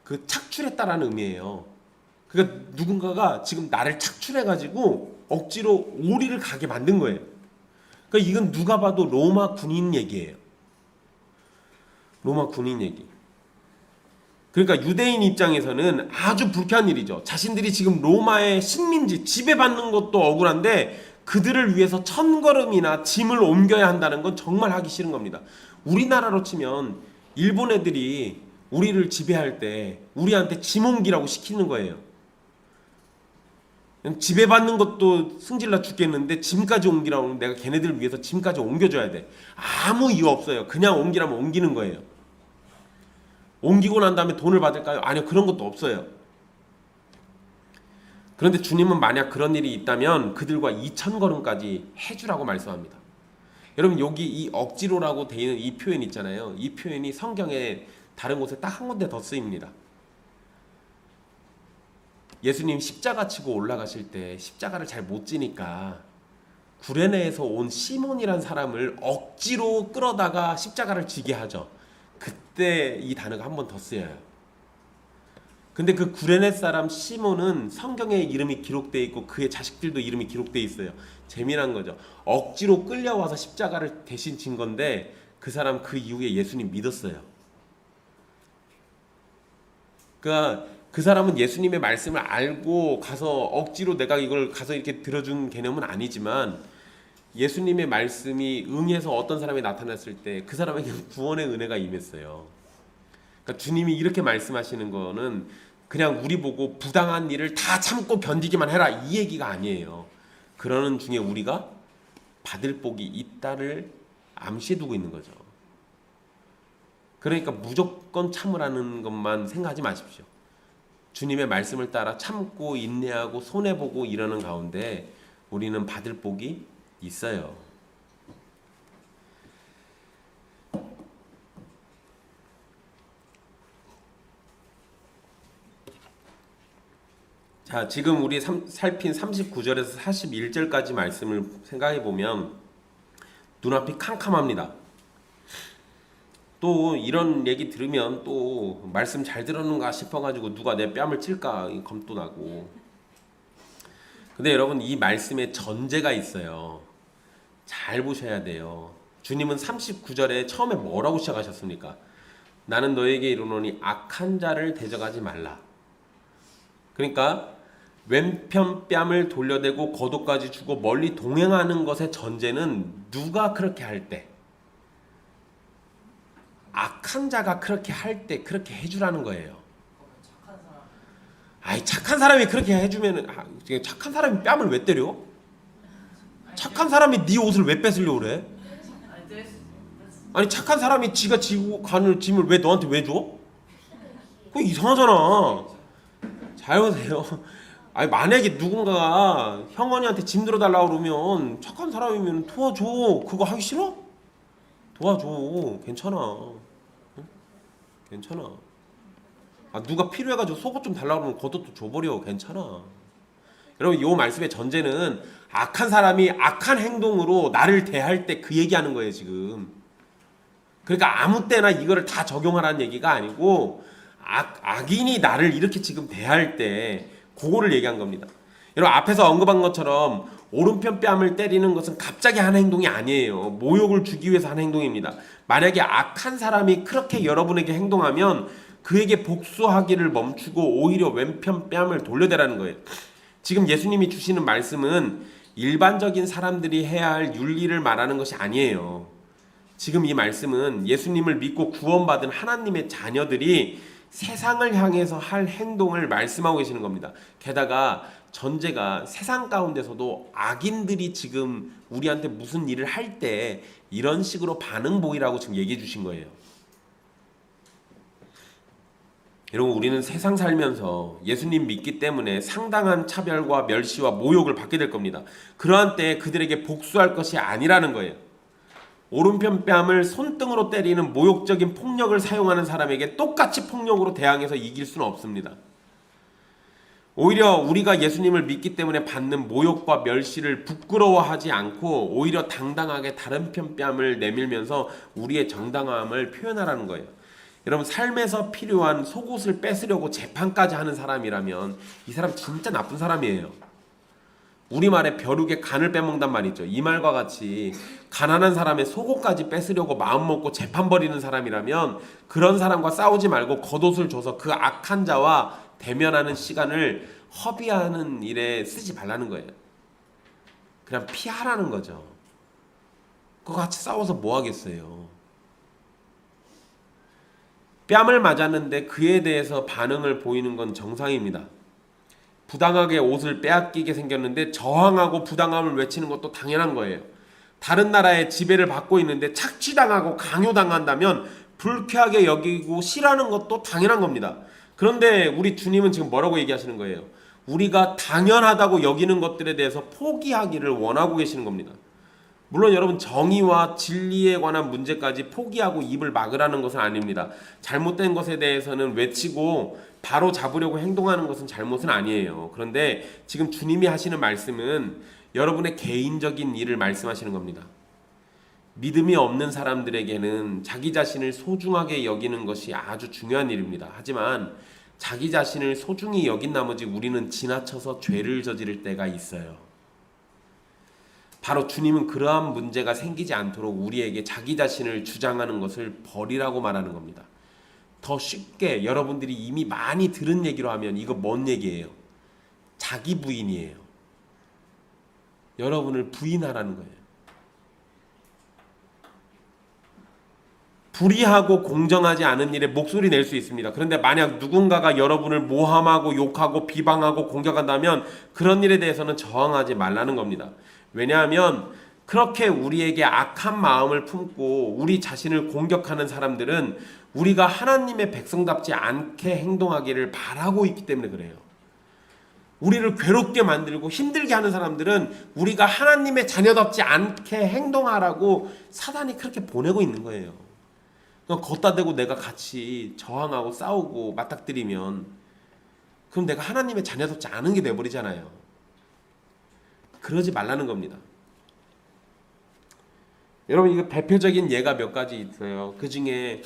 그 착출했다라는 의미예요. 그러니까 누군가가 지금 나를 착출해가지고 억지로 오리를 가게 만든 거예요. 그러니까 이건 누가 봐도 로마 군인 얘기예요. 로마 군인 얘기. 그러니까 유대인 입장에서는 아주 불쾌한 일이죠. 자신들이 지금 로마의 식민지, 지배받는 것도 억울한데 그들을 위해서 천걸음이나 짐을 옮겨야 한다는 건 정말 하기 싫은 겁니다. 우리나라로 치면 일본 애들이 우리를 지배할 때 우리한테 짐 옮기라고 시키는 거예요. 지배받는 것도 승질나 죽겠는데 짐까지 옮기라고 하면 내가 걔네들을 위해서 짐까지 옮겨줘야 돼. 아무 이유 없어요. 그냥 옮기라면 옮기는 거예요. 옮기고 난 다음에 돈을 받을까요? 아니요. 그런 것도 없어요. 그런데 주님은 만약 그런 일이 있다면 그들과 2,000걸음까지 해주라고 말씀합니다. 여러분 여기 이 억지로라고 되어 있는 이 표현 있잖아요. 이 표현이 성경에 다른 곳에 딱 한 군데 더 쓰입니다. 예수님 십자가 치고 올라가실 때 십자가를 잘 못 지니까 구레네에서 온 시몬이란 사람을 억지로 끌어다가 십자가를 지게 하죠. 그때 이 단어가 한 번 더 쓰여요. 근데 그 구레네 사람 시몬은 성경에 이름이 기록되어 있고 그의 자식들도 이름이 기록되어 있어요. 재미난 거죠. 억지로 끌려와서 십자가를 대신 진 건데 그 사람 그 이후에 예수님 믿었어요. 그러니까 그 사람은 예수님의 말씀을 알고 가서 억지로 내가 이걸 가서 이렇게 들어준 개념은 아니지만 예수님의 말씀이 응해서 어떤 사람이 나타났을 때 그 사람에게 구원의 은혜가 임했어요. 그러니까 주님이 이렇게 말씀하시는 거는 그냥 우리 보고 부당한 일을 다 참고 견디기만 해라 이 얘기가 아니에요. 그러는 중에 우리가 받을 복이 있다를 암시해 두고 있는 거죠. 그러니까 무조건 참으라는 것만 생각하지 마십시오. 주님의 말씀을 따라 참고 인내하고 손해보고 이러는 가운데 우리는 받을 복이 있어요. 자, 지금 우리 살핀 39절에서 41절까지 말씀을 생각해 보면 눈앞이 캄캄합니다. 또 이런 얘기 들으면 또 말씀 잘 들었는가 싶어가지고 누가 내 뺨을 찔까 겁도 나고. 근데 여러분 이 말씀에 전제가 있어요. 잘 보셔야 돼요. 주님은 39절에 처음에 뭐라고 시작하셨습니까? 나는 너에게 이르노니 악한 자를 대적하지 말라. 그러니까 왼편 뺨을 돌려대고 거독까지 주고 멀리 동행하는 것의 전제는 누가 그렇게 할 때, 악한 자가 그렇게 할 때 그렇게 해주라는 거예요. 아이 착한 사람이 그렇게 해주면은 착한 사람이 뺨을 왜 때려? 착한 사람이 네 옷을 왜 뺏으려고 그래? 아니 착한 사람이 지가 지고 가는 짐을 왜 너한테 왜 줘? 그거 이상하잖아. 잘 보세요. 아니 만약에 누군가가 형원이한테 짐 들어달라고 그러면 착한 사람이면 도와줘. 그거 하기 싫어? 도와줘. 괜찮아. 응? 괜찮아. 누가 필요해가지고 속옷 좀 달라고 그러면 겉옷도 줘버려. 괜찮아. 여러분 이 말씀의 전제는 악한 사람이 악한 행동으로 나를 대할 때 그 얘기하는 거예요 지금. 그러니까 아무 때나 이거를 다 적용하라는 얘기가 아니고 악인이 나를 이렇게 지금 대할 때 그거를 얘기한 겁니다. 여러분 앞에서 언급한 것처럼 오른편 뺨을 때리는 것은 갑자기 하는 행동이 아니에요. 모욕을 주기 위해서 하는 행동입니다. 만약에 악한 사람이 그렇게 여러분에게 행동하면 그에게 복수하기를 멈추고 오히려 왼편 뺨을 돌려대라는 거예요. 지금 예수님이 주시는 말씀은 일반적인 사람들이 해야 할 윤리를 말하는 것이 아니에요. 지금 이 말씀은 예수님을 믿고 구원받은 하나님의 자녀들이 세상을 향해서 할 행동을 말씀하고 계시는 겁니다. 게다가 전제가 세상 가운데서도 악인들이 지금 우리한테 무슨 일을 할 때 이런 식으로 반응 보이라고 지금 얘기해 주신 거예요. 여러분 우리는 세상 살면서 예수님 믿기 때문에 상당한 차별과 멸시와 모욕을 받게 될 겁니다. 그러한 때에 그들에게 복수할 것이 아니라는 거예요. 오른편 뺨을 손등으로 때리는 모욕적인 폭력을 사용하는 사람에게 똑같이 폭력으로 대항해서 이길 수는 없습니다. 오히려 우리가 예수님을 믿기 때문에 받는 모욕과 멸시를 부끄러워하지 않고 오히려 당당하게 다른 편 뺨을 내밀면서 우리의 정당함을 표현하라는 거예요. 여러분, 삶에서 필요한 속옷을 뺏으려고 재판까지 하는 사람이라면 이 사람 진짜 나쁜 사람이에요. 우리말에 벼룩의 간을 빼먹는단 말이죠. 이 말과 같이 가난한 사람의 속옷까지 뺏으려고 마음먹고 재판 벌이는 사람이라면 그런 사람과 싸우지 말고 겉옷을 줘서 그 악한 자와 대면하는 시간을 허비하는 일에 쓰지 말라는 거예요. 그냥 피하라는 거죠. 그거 같이 싸워서 뭐 하겠어요. 뺨을 맞았는데 그에 대해서 반응을 보이는 건 정상입니다. 부당하게 옷을 빼앗기게 생겼는데 저항하고 부당함을 외치는 것도 당연한 거예요. 다른 나라의 지배를 받고 있는데 착취당하고 강요당한다면 불쾌하게 여기고 싫어하는 것도 당연한 겁니다. 그런데 우리 주님은 지금 뭐라고 얘기하시는 거예요? 우리가 당연하다고 여기는 것들에 대해서 포기하기를 원하고 계시는 겁니다. 물론 여러분, 정의와 진리에 관한 문제까지 포기하고 입을 막으라는 것은 아닙니다. 잘못된 것에 대해서는 외치고 바로 잡으려고 행동하는 것은 잘못은 아니에요. 그런데 지금 주님이 하시는 말씀은 여러분의 개인적인 일을 말씀하시는 겁니다. 믿음이 없는 사람들에게는 자기 자신을 소중하게 여기는 것이 아주 중요한 일입니다. 하지만 자기 자신을 소중히 여긴 나머지 우리는 지나쳐서 죄를 저지를 때가 있어요. 바로 주님은 그러한 문제가 생기지 않도록 우리에게 자기 자신을 주장하는 것을 버리라고 말하는 겁니다. 더 쉽게 여러분들이 이미 많이 들은 얘기로 하면 이거 뭔 얘기예요? 자기 부인이에요. 여러분을 부인하라는 거예요. 불의하고 공정하지 않은 일에 목소리 낼 수 있습니다. 그런데 만약 누군가가 여러분을 모함하고 욕하고 비방하고 공격한다면 그런 일에 대해서는 저항하지 말라는 겁니다. 왜냐하면 그렇게 우리에게 악한 마음을 품고 우리 자신을 공격하는 사람들은 우리가 하나님의 백성답지 않게 행동하기를 바라고 있기 때문에 그래요. 우리를 괴롭게 만들고 힘들게 하는 사람들은 우리가 하나님의 자녀답지 않게 행동하라고 사단이 그렇게 보내고 있는 거예요. 걷다 대고 내가 같이 저항하고 싸우고 맞닥뜨리면 그럼 내가 하나님의 자녀답지 않은 게 돼버리잖아요. 그러지 말라는 겁니다. 여러분, 이거 대표적인 예가 몇 가지 있어요. 그 중에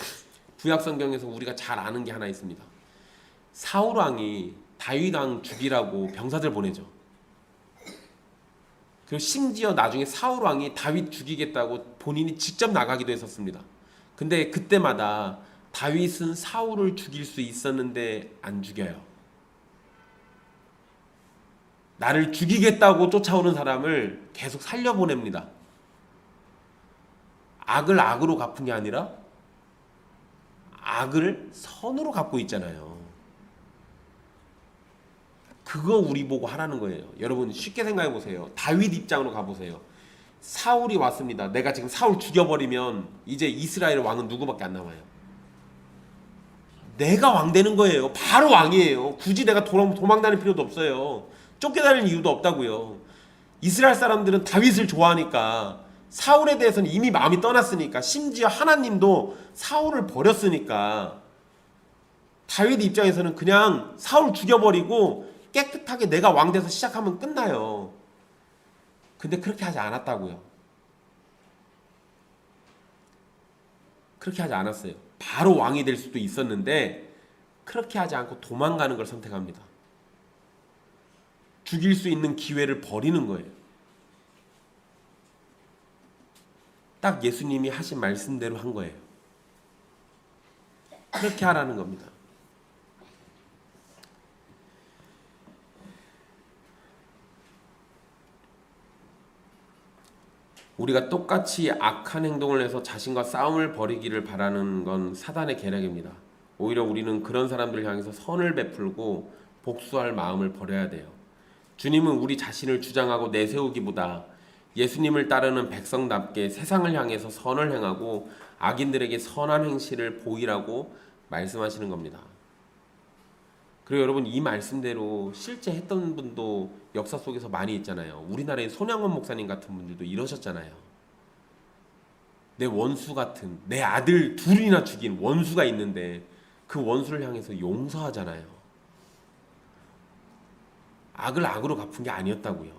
구약 성경에서 우리가 잘 아는 게 하나 있습니다. 사울 왕이 다윗 왕 죽이라고 병사들 보내죠. 그리고 심지어 나중에 사울 왕이 다윗 죽이겠다고 본인이 직접 나가기도 했었습니다. 근데 그때마다 다윗은 사울을 죽일 수 있었는데 안 죽여요. 나를 죽이겠다고 쫓아오는 사람을 계속 살려보냅니다. 악을 악으로 갚은 게 아니라 악을 선으로 갚고 있잖아요. 그거 우리 보고 하라는 거예요. 여러분, 쉽게 생각해 보세요. 다윗 입장으로 가보세요. 사울이 왔습니다. 내가 지금 사울 죽여버리면 이제 이스라엘 왕은 누구밖에 안 남아요. 내가 왕 되는 거예요. 바로 왕이에요. 굳이 내가 도망 다닐 필요도 없어요. 쫓겨다닐 이유도 없다고요. 이스라엘 사람들은 다윗을 좋아하니까, 사울에 대해서는 이미 마음이 떠났으니까, 심지어 하나님도 사울을 버렸으니까 다윗 입장에서는 그냥 사울 죽여버리고 깨끗하게 내가 왕 돼서 시작하면 끝나요. 근데 그렇게 하지 않았다고요. 그렇게 하지 않았어요. 바로 왕이 될 수도 있었는데 그렇게 하지 않고 도망가는 걸 선택합니다. 죽일 수 있는 기회를 버리는 거예요. 딱 예수님이 하신 말씀대로 한 거예요. 그렇게 하라는 겁니다. 우리가 똑같이 악한 행동을 해서 자신과 싸움을 벌이기를 바라는 건 사단의 계략입니다. 오히려 우리는 그런 사람들을 향해서 선을 베풀고 복수할 마음을 버려야 돼요. 주님은 우리 자신을 주장하고 내세우기보다 예수님을 따르는 백성답게 세상을 향해서 선을 행하고 악인들에게 선한 행실을 보이라고 말씀하시는 겁니다. 그리고 여러분, 이 말씀대로 실제 했던 분도 역사 속에서 많이 있잖아요. 우리나라의 손양원 목사님 같은 분들도 이러셨잖아요. 내 원수 같은, 내 아들 둘이나 죽인 원수가 있는데 그 원수를 향해서 용서하잖아요. 악을 악으로 갚은 게 아니었다고요.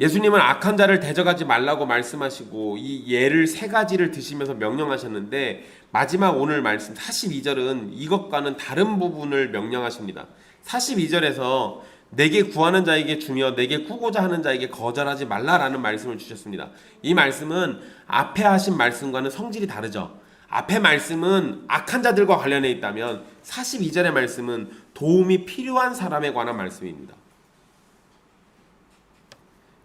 예수님은 악한 자를 대적하지 말라고 말씀하시고 이 예를 세 가지를 드시면서 명령하셨는데 마지막 오늘 말씀 42절은 이것과는 다른 부분을 명령하십니다. 42절에서 내게 구하는 자에게 주며 내게 꾸고자 하는 자에게 거절하지 말라라는 말씀을 주셨습니다. 이 말씀은 앞에 하신 말씀과는 성질이 다르죠. 앞에 말씀은 악한 자들과 관련해 있다면 42절의 말씀은 도움이 필요한 사람에 관한 말씀입니다.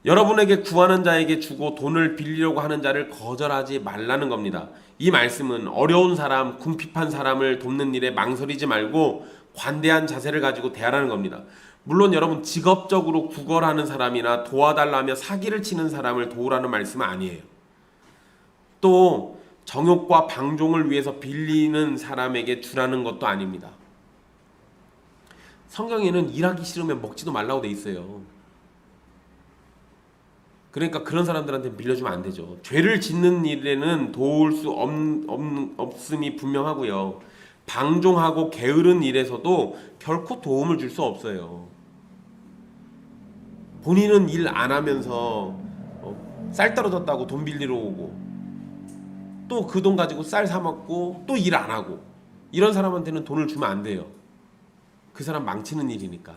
여러분에게 구하는 자에게 주고 돈을 빌리려고 하는 자를 거절하지 말라는 겁니다. 이 말씀은 어려운 사람, 궁핍한 사람을 돕는 일에 망설이지 말고 관대한 자세를 가지고 대하라는 겁니다. 물론 여러분 직업적으로 구걸하는 사람이나 도와달라며 사기를 치는 사람을 도우라는 말씀은 아니에요. 또 정욕과 방종을 위해서 빌리는 사람에게 주라는 것도 아닙니다. 성경에는 일하기 싫으면 먹지도 말라고 돼 있어요. 그러니까 그런 사람들한테 빌려주면 안 되죠. 죄를 짓는 일에는 도울 수 없음이 분명하고요. 방종하고 게으른 일에서도 결코 도움을 줄 수 없어요. 본인은 일 안 하면서 쌀 떨어졌다고 돈 빌리러 오고 또 그 돈 가지고 쌀 사 먹고 또 일 안 하고 이런 사람한테는 돈을 주면 안 돼요. 그 사람 망치는 일이니까.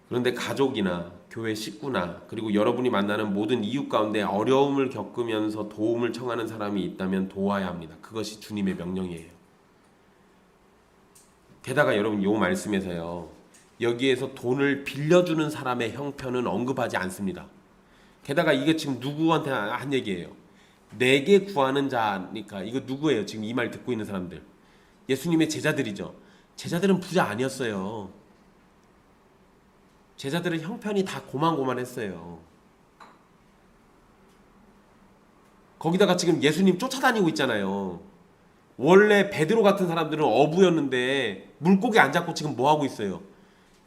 그런데 가족이나 교회 식구나 그리고 여러분이 만나는 모든 이웃 가운데 어려움을 겪으면서 도움을 청하는 사람이 있다면 도와야 합니다. 그것이 주님의 명령이에요. 게다가 여러분 이 말씀에서요. 여기에서 돈을 빌려주는 사람의 형편은 언급하지 않습니다. 게다가 이게 지금 누구한테 한 얘기예요. 내게 구하는 자니까 이거 누구예요? 지금 이 말 듣고 있는 사람들. 예수님의 제자들이죠. 제자들은 부자 아니었어요. 제자들은 형편이 다 고만고만했어요. 거기다가 지금 예수님 쫓아다니고 있잖아요. 원래 베드로 같은 사람들은 어부였는데 물고기 안 잡고 지금 뭐 하고 있어요?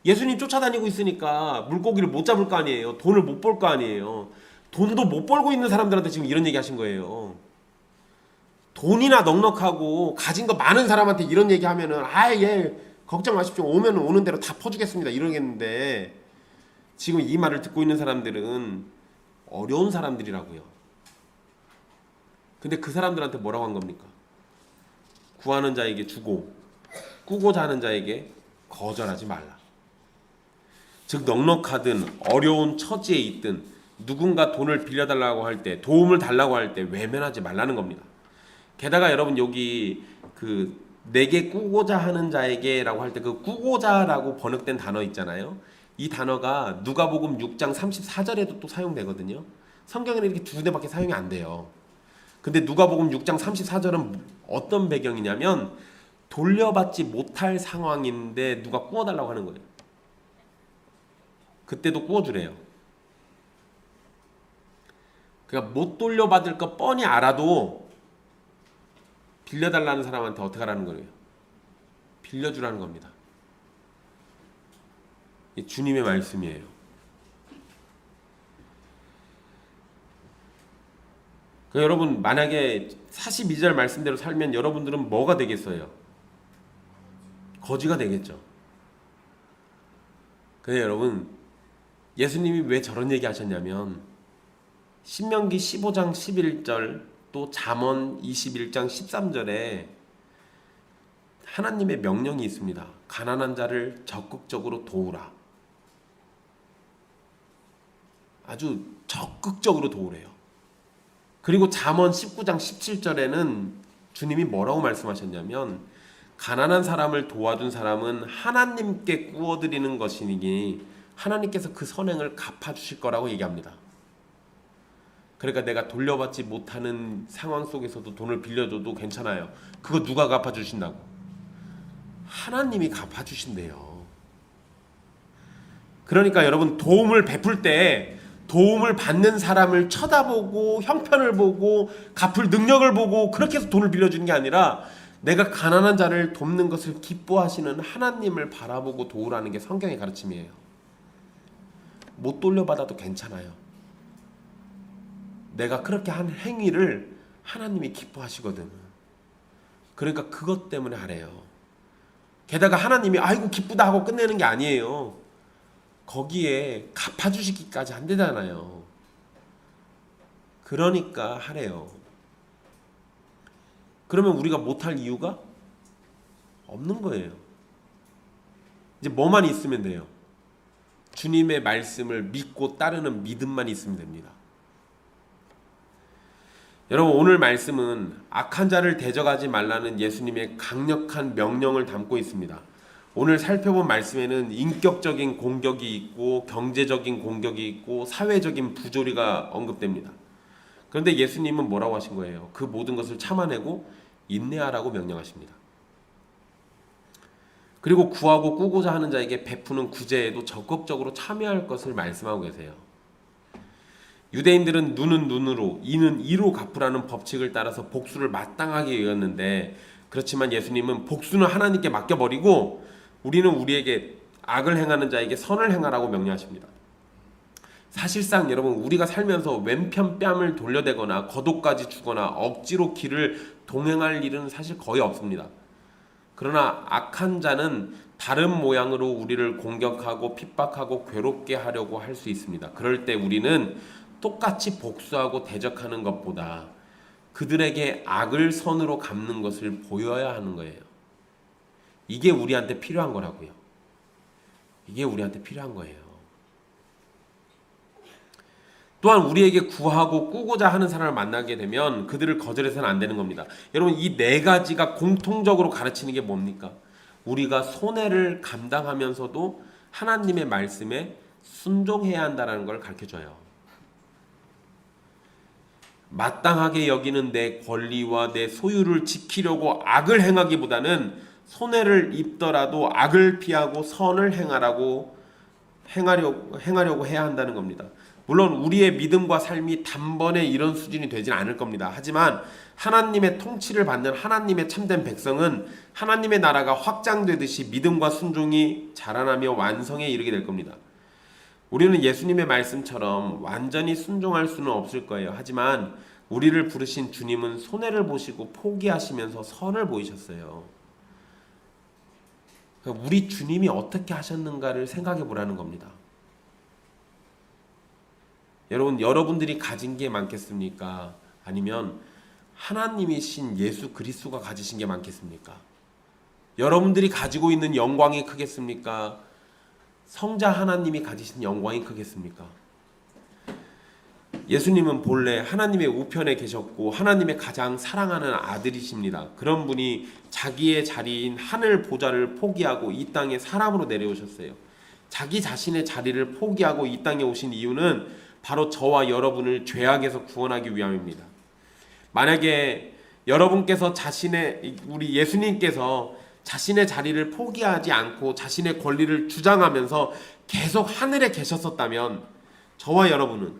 예수님 쫓아다니고 있으니까 물고기를 못 잡을 거 아니에요. 돈을 못 벌 거 아니에요. 돈도 못 벌고 있는 사람들한테 지금 이런 얘기 하신 거예요. 돈이나 넉넉하고 가진 거 많은 사람한테 이런 얘기 하면은 예 걱정 마십시오. 오면 오는 대로 다 퍼주겠습니다. 이러겠는데 지금 이 말을 듣고 있는 사람들은 어려운 사람들이라고요. 근데 그 사람들한테 뭐라고 한 겁니까? 구하는 자에게 주고 꾸고자 하는 자에게 거절하지 말라. 즉 넉넉하든 어려운 처지에 있든 누군가 돈을 빌려달라고 할 때 도움을 달라고 할 때 외면하지 말라는 겁니다. 게다가 여러분 여기 그 내게 꾸고자 하는 자에게라고 할 때 그 꾸고자라고 번역된 단어 있잖아요. 이 단어가 누가복음 6장 34절에도 또 사용되거든요. 성경에는 이렇게 두 군데밖에 사용이 안 돼요. 근데 누가복음 6장 34절은 어떤 배경이냐면 돌려받지 못할 상황인데 누가 꾸어달라고 하는 거예요. 그때도 꾸어주래요. 그러니까 못 돌려받을 거 뻔히 알아도 빌려달라는 사람한테 어떻게 하라는 거예요? 빌려주라는 겁니다. 이게 주님의 말씀이에요. 그러니까 여러분 만약에 42절 말씀대로 살면 여러분들은 뭐가 되겠어요? 거지가 되겠죠. 근데 여러분 예수님이 왜 저런 얘기 하셨냐면 신명기 15장 11절 또 잠언 21장 13절에 하나님의 명령이 있습니다. 가난한 자를 적극적으로 도우라. 아주 적극적으로 도우래요. 그리고 잠언 19장 17절에는 주님이 뭐라고 말씀하셨냐면 가난한 사람을 도와준 사람은 하나님께 구워드리는 것이니 하나님께서 그 선행을 갚아주실 거라고 얘기합니다. 그러니까 내가 돌려받지 못하는 상황 속에서도 돈을 빌려줘도 괜찮아요. 그거 누가 갚아주신다고? 하나님이 갚아주신대요. 그러니까 여러분 도움을 베풀 때 도움을 받는 사람을 쳐다보고 형편을 보고 갚을 능력을 보고 그렇게 해서 돈을 빌려주는 게 아니라 내가 가난한 자를 돕는 것을 기뻐하시는 하나님을 바라보고 도우라는 게 성경의 가르침이에요. 못 돌려받아도 괜찮아요. 내가 그렇게 한 행위를 하나님이 기뻐하시거든. 그러니까 그것 때문에 하래요. 게다가 하나님이 아이고 기쁘다 하고 끝내는 게 아니에요. 거기에 갚아주시기까지 안 되잖아요. 그러니까 하래요. 그러면 우리가 못할 이유가 없는 거예요. 이제 뭐만 있으면 돼요? 주님의 말씀을 믿고 따르는 믿음만 있으면 됩니다. 여러분, 오늘 말씀은 악한 자를 대적하지 말라는 예수님의 강력한 명령을 담고 있습니다. 오늘 살펴본 말씀에는 인격적인 공격이 있고 경제적인 공격이 있고 사회적인 부조리가 언급됩니다. 그런데 예수님은 뭐라고 하신 거예요? 그 모든 것을 참아내고 인내하라고 명령하십니다. 그리고 구하고 꾸고자 하는 자에게 베푸는 구제에도 적극적으로 참여할 것을 말씀하고 계세요. 유대인들은 눈은 눈으로, 이는 이로 갚으라는 법칙을 따라서 복수를 마땅하게 여겼는데, 그렇지만 예수님은 복수는 하나님께 맡겨버리고 우리는 우리에게 악을 행하는 자에게 선을 행하라고 명령하십니다. 사실상 여러분, 우리가 살면서 왼편 뺨을 돌려대거나 거독까지 주거나 억지로 길을 동행할 일은 사실 거의 없습니다. 그러나 악한 자는 다른 모양으로 우리를 공격하고 핍박하고 괴롭게 하려고 할 수 있습니다. 그럴 때 우리는 똑같이 복수하고 대적하는 것보다 그들에게 악을 선으로 갚는 것을 보여야 하는 거예요. 이게 우리한테 필요한 거라고요. 이게 우리한테 필요한 거예요. 또한 우리에게 구하고 꾸고자 하는 사람을 만나게 되면 그들을 거절해서는 안 되는 겁니다. 여러분, 이 네 가지가 공통적으로 가르치는 게 뭡니까? 우리가 손해를 감당하면서도 하나님의 말씀에 순종해야 한다는 걸 가르쳐줘요. 마땅하게 여기는 내 권리와 내 소유를 지키려고 악을 행하기보다는 손해를 입더라도 악을 피하고 선을 행하려고 해야 한다는 겁니다. 물론 우리의 믿음과 삶이 단번에 이런 수준이 되진 않을 겁니다. 하지만 하나님의 통치를 받는 하나님의 참된 백성은 하나님의 나라가 확장되듯이 믿음과 순종이 자라나며 완성에 이르게 될 겁니다. 우리는 예수님의 말씀처럼 완전히 순종할 수는 없을 거예요. 하지만 우리를 부르신 주님은 손해를 보시고 포기하시면서 선을 보이셨어요. 그러니까 우리 주님이 어떻게 하셨는가를 생각해 보라는 겁니다. 여러분들이 가진 게 많겠습니까? 아니면 하나님이신 예수 그리스도가 가지신 게 많겠습니까? 여러분들이 가지고 있는 영광이 크겠습니까? 성자 하나님이 가지신 영광이 크겠습니까? 예수님은 본래 하나님의 우편에 계셨고 하나님의 가장 사랑하는 아들이십니다. 그런 분이 자기의 자리인 하늘 보좌를 포기하고 이 땅에 사람으로 내려오셨어요. 자기 자신의 자리를 포기하고 이 땅에 오신 이유는 바로 저와 여러분을 죄악에서 구원하기 위함입니다. 만약에 여러분께서 우리 예수님께서 자신의 자리를 포기하지 않고 자신의 권리를 주장하면서 계속 하늘에 계셨었다면 저와 여러분은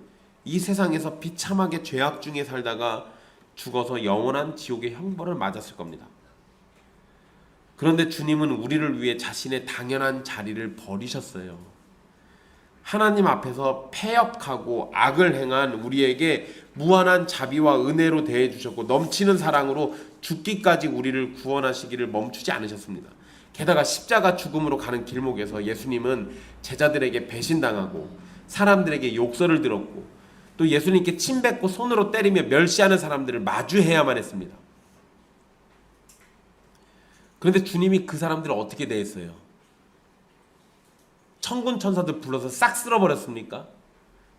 이 세상에서 비참하게 죄악 중에 살다가 죽어서 영원한 지옥의 형벌을 맞았을 겁니다. 그런데 주님은 우리를 위해 자신의 당연한 자리를 버리셨어요. 하나님 앞에서 패역하고 악을 행한 우리에게 무한한 자비와 은혜로 대해주셨고 넘치는 사랑으로 죽기까지 우리를 구원하시기를 멈추지 않으셨습니다. 게다가 십자가 죽음으로 가는 길목에서 예수님은 제자들에게 배신당하고 사람들에게 욕설을 들었고 또 예수님께 침뱉고 손으로 때리며 멸시하는 사람들을 마주해야만 했습니다. 그런데 주님이 그 사람들을 어떻게 대했어요? 천군 천사들 불러서 싹 쓸어버렸습니까?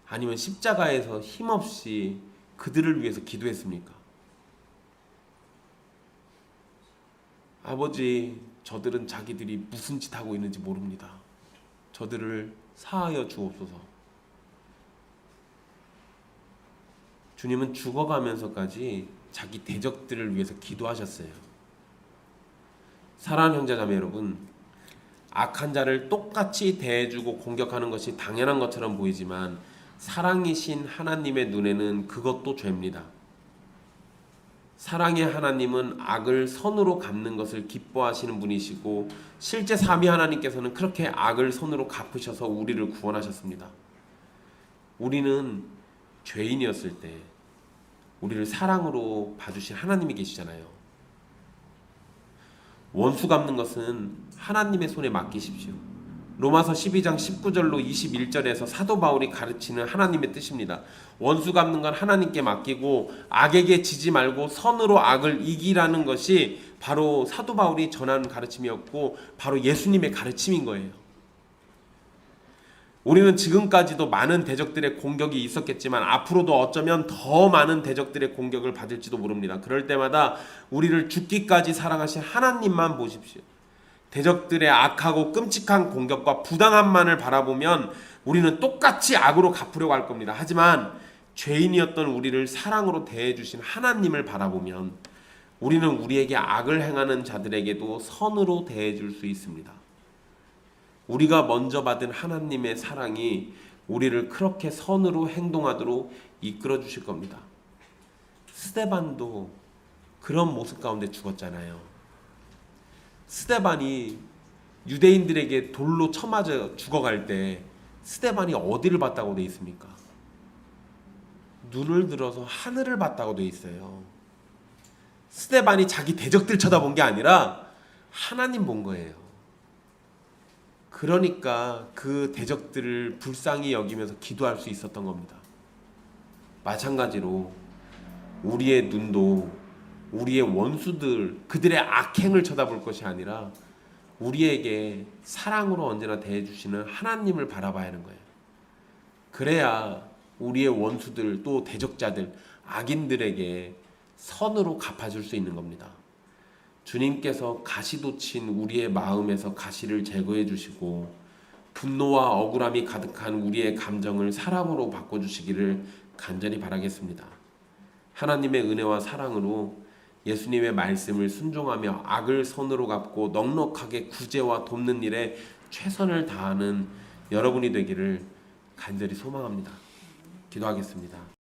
아니면 십자가에서 힘없이 그들을 위해서 기도했습니까? 아버지, 저들은 자기들이 무슨 짓 하고 있는지 모릅니다. 저들을 사하여 주옵소서. 주님은 죽어가면서까지 자기 대적들을 위해서 기도하셨어요. 사랑하는 형제자매 여러분, 악한 자를 똑같이 대해주고 공격하는 것이 당연한 것처럼 보이지만 사랑이신 하나님의 눈에는 그것도 죄입니다. 사랑의 하나님은 악을 선으로 갚는 것을 기뻐하시는 분이시고 실제 삼위 하나님께서는 그렇게 악을 선으로 갚으셔서 우리를 구원하셨습니다. 우리는 죄인이었을 때 우리를 사랑으로 봐주신 하나님이 계시잖아요. 원수 갚는 것은 하나님의 손에 맡기십시오. 로마서 12장 19절로 21절에서 사도 바울이 가르치는 하나님의 뜻입니다. 원수 갚는 건 하나님께 맡기고 악에게 지지 말고 선으로 악을 이기라는 것이 바로 사도 바울이 전하는 가르침이었고 바로 예수님의 가르침인 거예요. 우리는 지금까지도 많은 대적들의 공격이 있었겠지만 앞으로도 어쩌면 더 많은 대적들의 공격을 받을지도 모릅니다. 그럴 때마다 우리를 죽기까지 사랑하신 하나님만 보십시오. 대적들의 악하고 끔찍한 공격과 부당함만을 바라보면 우리는 똑같이 악으로 갚으려고 할 겁니다. 하지만 죄인이었던 우리를 사랑으로 대해주신 하나님을 바라보면 우리는 우리에게 악을 행하는 자들에게도 선으로 대해줄 수 있습니다. 우리가 먼저 받은 하나님의 사랑이 우리를 그렇게 선으로 행동하도록 이끌어 주실 겁니다. 스데반도 그런 모습 가운데 죽었잖아요. 스데반이 유대인들에게 돌로 쳐맞아 죽어갈 때 스데반이 어디를 봤다고 돼 있습니까? 눈을 들어서 하늘을 봤다고 돼 있어요. 스데반이 자기 대적들 쳐다본 게 아니라 하나님 본 거예요. 그러니까 그 대적들을 불쌍히 여기면서 기도할 수 있었던 겁니다. 마찬가지로 우리의 눈도 우리의 원수들, 그들의 악행을 쳐다볼 것이 아니라 우리에게 사랑으로 언제나 대해주시는 하나님을 바라봐야 하는 거예요. 그래야 우리의 원수들 또 대적자들, 악인들에게 선으로 갚아줄 수 있는 겁니다. 주님께서 가시돋친 우리의 마음에서 가시를 제거해 주시고 분노와 억울함이 가득한 우리의 감정을 사랑으로 바꿔주시기를 간절히 바라겠습니다. 하나님의 은혜와 사랑으로 예수님의 말씀을 순종하며 악을 선으로 갚고 넉넉하게 구제와 돕는 일에 최선을 다하는 여러분이 되기를 간절히 소망합니다. 기도하겠습니다.